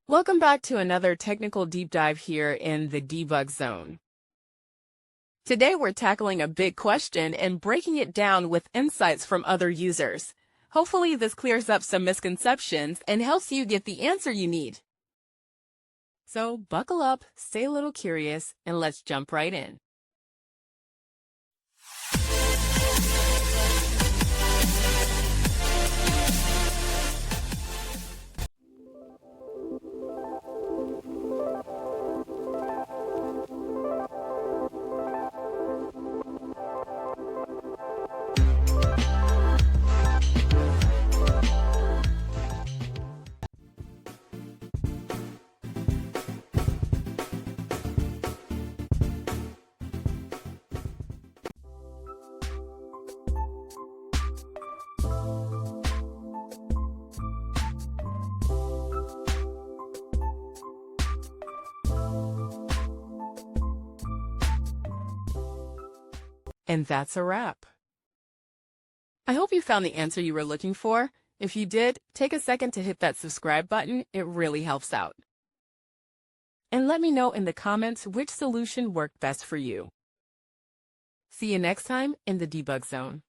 Welcome back to another technical deep dive here in the debug zone. Today we're tackling a big question and breaking it down with insights from other users. Hopefully this clears up some misconceptions and helps you get the answer you need. So buckle up, stay a little curious, and let's jump right in. And that's a wrap. I hope you found the answer you were looking for. If you did, take a second to hit that subscribe button. It really helps out. And let me know in the comments which solution worked best for you. See you next time in the debug zone.